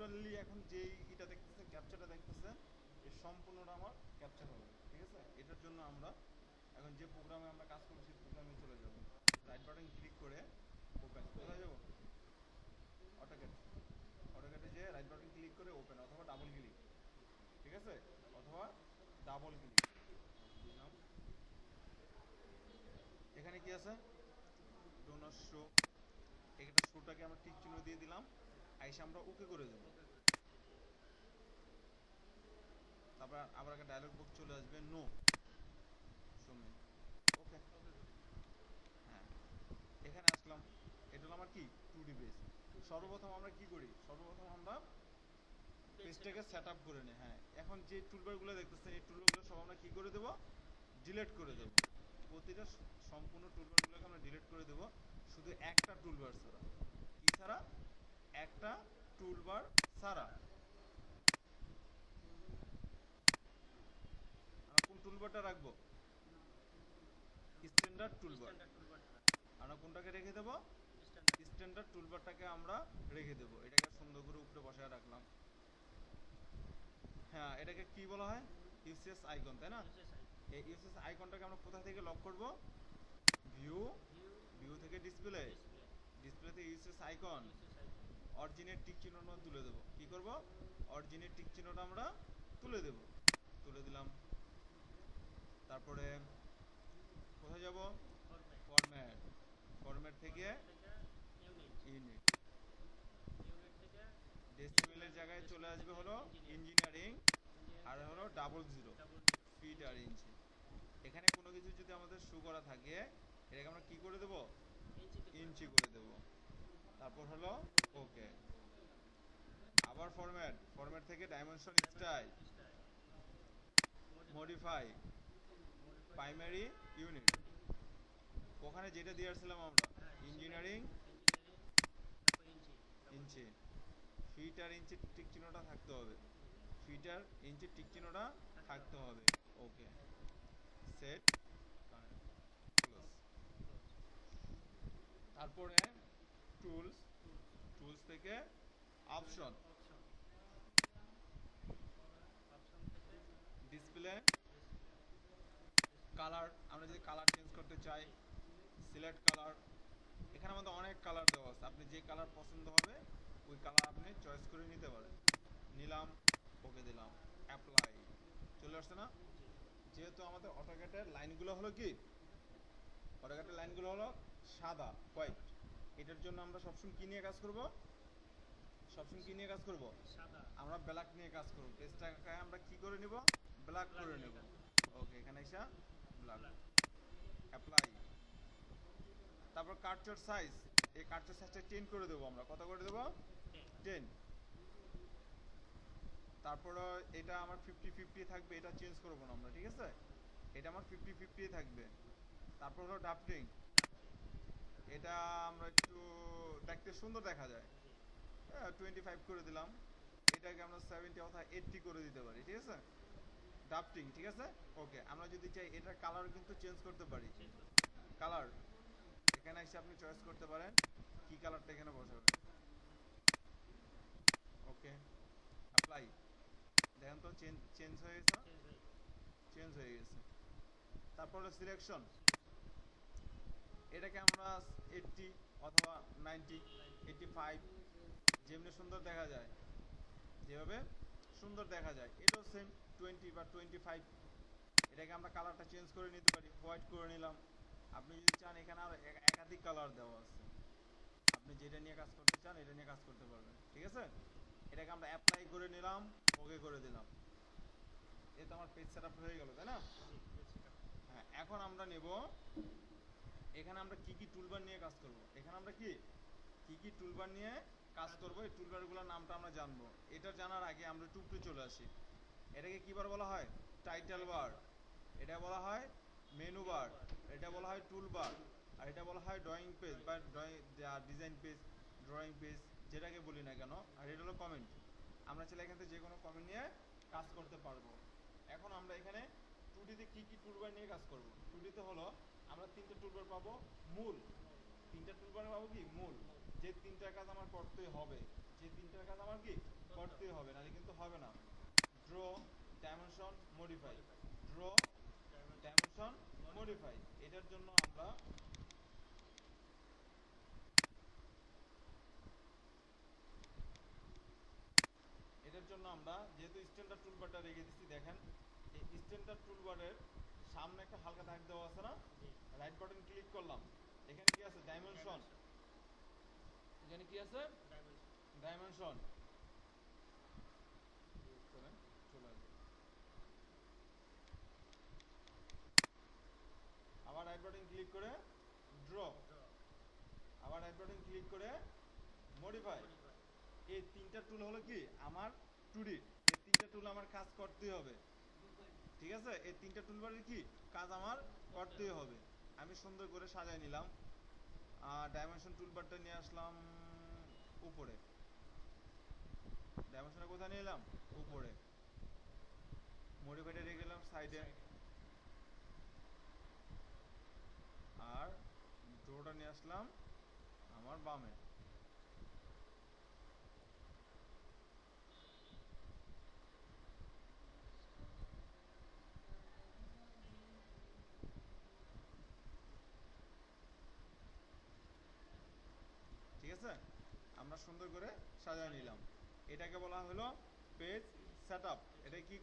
Totally এখন যেই এটা দেখতেছে ক্যাপচারটা দেখতেছে এই সম্পূর্ণটা আমার ক্যাপচার হবে, ঠিক আছে? এটার জন্য আমরা এখন যে প্রোগ্রামে আমরা কাজ করবো সেই প্রোগ্রামে চলে যাব। রাইট বাটন ক্লিক করে ওপেন, কোথায় যাব? অটোক্যাড। অটোক্যাডে যে রাইট বাটন ক্লিক করে ওপেন অথবা ডাবল ক্লিক, ঠিক আছে? অথবা ডাবল ক্লিক দিলাম। এখানে কি আছে? ডোনার শো। একটা শোটাকে আমরা টিক চিহ্ন দিয়ে দিলাম, আইসা আমরা ওকে করে দেবো। তারপর আবার একটা ডায়লগ বক্স চলে আসবে, নো শোমে, ওকে। হ্যাঁ, এখানে আসলাম। এটা হলো আমার কি 2D বেস। সর্বপ্রথম আমরা কি করি? সর্বপ্রথম আমরা পেজটাকে সেট আপ করে নিই। হ্যাঁ, এখন যে টুলবারগুলো দেখতেছেন এই টুলবারগুলো সব আমরা কি করে দেবো? ডিলিট করে দেবো। প্রতিটা সম্পূর্ণ টুলবারগুলোকে আমরা ডিলিট করে দেবো, শুধু একটা টুলবার ছাড়া। কি ছাড়া? একটা টুলবার ছাড়া। আমরা কোন টুলবারটা রাখবো? Standard toolbar. আমরা কোনটাকে রেখে দেবো? স্ট্যান্ডার্ড টুলবারটাকে আমরা রেখে দেবো। এটাকে সুন্দর করে উপরে বসায় রাখলাম। হ্যাঁ, এটাকে কি বলা হয়? ইউসিএস আইকন, তাই না? এই ইউসিএস আইকনটাকে আমরা কোথা থেকে লক করব? ভিউ, ভিউ থেকে ডিসপ্লে, ডিসপ্লে থেকে ইউসিএস আইকন, অরিজিনের টিক চিহ্নটা তুলে দেবো। কি করব? অরিজিনের টিক চিহ্নটা আমরা তুলে দেব। তুলে দিলাম। তারপরে কোথায় যাব? ফরম্যাট। ফরম্যাট থেকে ইউনিট। ডেসিমেলের জায়গায় চলে আসবে হলো ইঞ্জিনিয়ারিং, আর হলো 00 ফিট আর ইঞ্চি। এখানে কোনো কিছু যদি আমাদের শো করা থাকে এটাকে আমরা কি করে দেব? ইঞ্চি করে দেব। তারপর হলো ওকে। আবার ফরম্যাট, ফরম্যাট থেকে dimension style, modify, primary unit. ওখানে যেটা দিয়ে আসছিলাম আমরা, ইঞ্জিনিয়ারিং ইঞ্চি, ফিট আর ইঞ্চি টিক চিহ্নটা থাকতে হবে। ফিট আর ইঞ্চি টিক চিহ্নটা থাকতে হবে। ওকে, সেট, ক্লোজ। তারপরে টুলস, টুলস থেকে অপশন, ডিসপ্লে, কালার। আমরা যদি কালার চেঞ্জ করতে চাই, সিলেক্ট কালার। এখানে আমাদের অনেক কালার দেওয়া আছে, আপনি যে কালার পছন্দ হবে ওই কালার আপনি চয়েস করে নিতে পারেন। নিলাম, ওকে দিলাম, অ্যাপ্লাই। চলে আসছে না? যেহেতু আমাদের অটোক্যাডের লাইনগুলো হলো কি, অটোক্যাডের লাইনগুলো হলো সাদা, হোয়াইট। এটার জন্য আমরা সবসময় কি নিয়ে কাজ করব? সবসময় কি নিয়ে কাজ করব? আমরা ব্ল্যাক নিয়ে কাজ করব। পেজটাকে আমরা কি করে নিব? ব্ল্যাক করে নেব। ওকে, এখানে এসে ব্ল্যাক, অ্যাপ্লাই। তারপর কার্টচার সাইজ, এই কার্টচার সাইজটা 10 করে দেবো আমরা। কত করে দেবো? 10। তারপর এটা আমার 50-50 থাকবে, এটা চেঞ্জ করবো না আমরা, ঠিক আছে? এটা আমার 50-50 থাকবে। তারপর হলো ড্রাফটিং, এটা আমরা একটু দেখতে সুন্দর দেখা যায়, 25 করে দিলাম। এটাকে আমরা 70 অথবা 80 করে দিতে পারি, ঠিক আছে? ড্রাফটিং, ঠিক আছে? ওকে। আমরা যদি চাই এটার কালার কিন্তু চেঞ্জ করতে পারি। কালার, এখানে এসে আপনি চয়েস করতে পারেন কি কালারটা এখানে বসাবেন। ওকে, অ্যাপ্লাই। দেখেন তো চেঞ্জ চেঞ্জ হয়ে গেছে না? চেঞ্জ হয়ে গেছে। তারপর হলো সিলেকশন, এটাকে আমরা 80 অথবা 90, 85, যেমনি সুন্দর দেখা যায়, যেভাবে সুন্দর দেখা যায় এটাও সেম 20 বা 25। এটাকে আমরা কালারটা চেঞ্জ করে নিতে পারি, হোয়াইট করে নিলাম। আপনি যদি চান এখানে আর একাধিক কালার দেওয়া আছে, আপনি যেটা নিয়ে কাজ করতে চান এটা নিয়ে কাজ করতে পারবেন, ঠিক আছে? এটাকে আমরা অ্যাপ্লাই করে নিলাম, ওকে করে দিলাম। এই তো আমার পেজ সেট আপ হয়ে গেল, তাই না? হ্যাঁ, এখন আমরা নেব, এখানে আমরা কি কি টুলবার নিয়ে কাজ করব। এখানে আমরা কি কি কি টুলবার নিয়ে কাজ করব, এই টুলবারগুলোর নামটা আমরা জানবো। এটা জানার আগে আমরা একটু উপরে চলে আসি। এটাকে কি বার বলা হয়? Title bar. এটা বলা হয় মেনু বার। এটা বলা হয় টুল বার। আর এটা বলা হয় ড্রয়িং পেজ বা ডিজাইন পেজ, ড্রয়িং পেজ, যেটাকে বলি না কেন। আর এটা হলো কমেন্ট। আমরা চাইলে এখান থেকে যে কোনো কমেন্ট নিয়ে কাজ করতে পারবো। এখন আমরা এখানে 2D-তে কী কী টুলবার নিয়ে কাজ করব। 2D-তে হলো আমরা তিনটে টুলবার পাবো। মূল তিনটা টুলবার পাবো, কি মূল, যে তিনটা কাজ আমার করতে হবে। যে তিনটার কাজ আমার কি করতে হবে, নাহলে কিন্তু হবে না। Draw, dimension, modify. Draw, dimension, modify. এটার জন্য আমরা যেহেতু স্ট্যান্ডার্ড টুলবারটা রেখে দিচ্ছি, দেখেন এই স্ট্যান্ডার্ড টুলবারের সামনে একটা হালকা দাগ দেওয়া আছে না, রাইট বাটন ক্লিক করলাম, এখানে কি আছে ডাইমেনশন, এখানে কি আছে ডাইমেনশন, ইউজ করেন চলে আসবে। আবার রাইট বাটন ক্লিক করে ড্র, আবার রাইট বাটন ক্লিক করে মডিফাই। এই তিনটা টুল হলো কি আমার টুডি, এই তিনটা টুল আমার কাজ করতেই হবে, ঠিক আছে। এই তিনটা টুলবারের কি কাজ আমার করতেই হবে। আমি সুন্দর করে সাজাই নিলাম, ডাইমেনশন টুলবারটা নিয়ে আসলাম উপরে, ডাইমেনশনটা কোথায় নিয়ে এলাম উপরে, মডিফাইটা রেখে গেলাম সাইডে, আর ড্রোটা নিয়ে আসলাম আমার বামে। ঠিক আছে, আমরা সুন্দর করে সাজায় নিলাম। এটাকে বলা হলো পেজ সেটআপ। এটা কি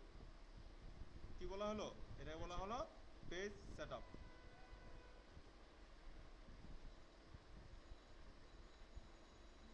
কি বলা হলো, এটাকে বলা হলো পেজ সেটআপ।